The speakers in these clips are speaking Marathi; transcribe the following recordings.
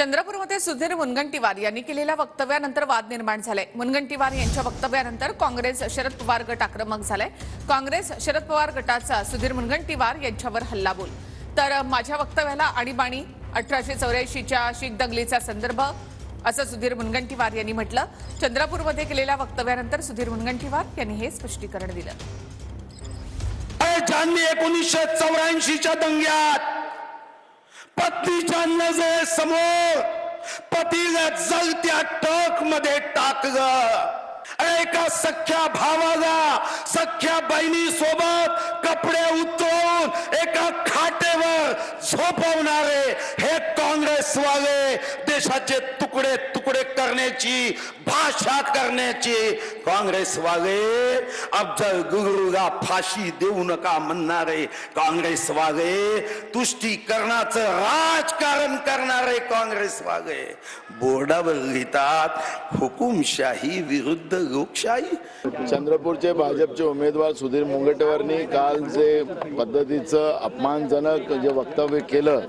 चंद्रपूरमध्ये सुधीर मुनगंटीवार यांनी केलेल्या वक्तव्यानंतर वाद निर्माण झालाय। मुनगंटीवार यांच्या वक्तव्यानंतर काँग्रेस शरद पवार गट आक्रमक झालाय। काँग्रेस शरद पवार गटाचा सुधीर मुनगंटीवार यांच्यावर हल्लाबोल। तर माझ्या वक्तव्याला आणीबाणी 1884च्या शीख दंगलीचा संदर्भ असं सुधीर मुनगंटीवार यांनी म्हटलं। चंद्रपूरमध्ये केलेल्या वक्तव्यानंतर सुधीर मुनगंटीवार यांनी हे स्पष्टीकरण दिलं। ज्यांनी 1984च्या दंग्यात पत्नीच्या नजरेसमोर पतीला जळत्या ट्रक मध्ये टाकलं, एका सख्या भावाला सख्या बहिणी सोबत कपडे उतरवून एका खाटेवर झोपवणारे हे काँग्रेसवाले देशाचे तुकडे तुकडे करण्याची भाषा करण्याची काँग्रेसवाले अफजल गुरुला फाशी देऊ नका म्हणणारे काँग्रेसवाले, तुष्टीकरणाचं राजकारण करणारे काँग्रेसवाले बोर्डावर लिहितात हुकुमशाही विरुद्ध लोकशाही। चंद्रपूरचे भाजपचे उमेदवार सुधीर मुनगंटीवारनी काल जे पद्धतीचं अपमानजनक जे वक्तव्य केलं,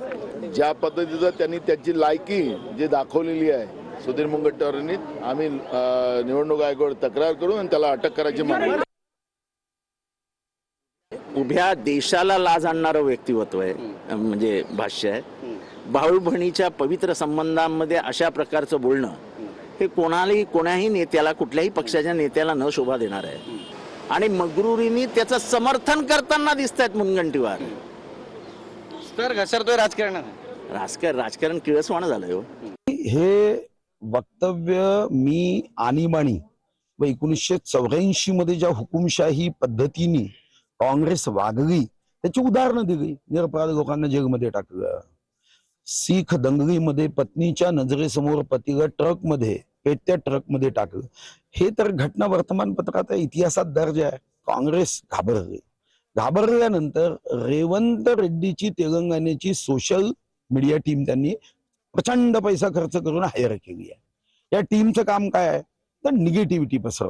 ज्या पद्धतीचं त्यांनी त्याची लायकी जे दाखवलेली आहे सुधीर मुनगंटीवारांनी, आम्ही निवडणूक आयोगावर तक्रार करू आणि त्याला अटक करायची मागणी। उभ्या देशाला लाज आणणारं व्यक्तिमत्व आहे, म्हणजे भाष्य आहे। भाऊ बहिणीच्या पवित्र संबंधांमध्ये अशा प्रकारचं बोलणं हे कोणाही नेत्याला, कुठल्याही पक्षाच्या नेत्याला न शोभा देणार आहे। आणि मगरुरीने त्याचं समर्थन करताना दिसत आहेत मुनगंटीवार। तर घसरतोय राजकारण किळसवाणं झालंय हो। हे वक्तव्य मी आणीबाणी व 1984 मध्ये ज्या हुकुमशाही पद्धतीने काँग्रेस वागली त्याची उदाहरणं दिली। निरपराध लोकांना जेलमध्ये टाकलं, शीख दंगलीमध्ये पत्नीच्या नजरेसमोर पतीला ट्रकमध्ये पेटत्या ट्रकमध्ये टाकलं, हे तर घटना वर्तमानपत्रात इतिहासात दर्ज आहे। काँग्रेस घाबरल्यानंतर रेवंत रेड्डीची तेलंगणाची सोशल मीडिया टीम त्यांनी प्रचंड पैसा खर्च करून हायर केली आहे। या टीमचं काम काय आहे तर निगेटिव्हिटी पसरवणं।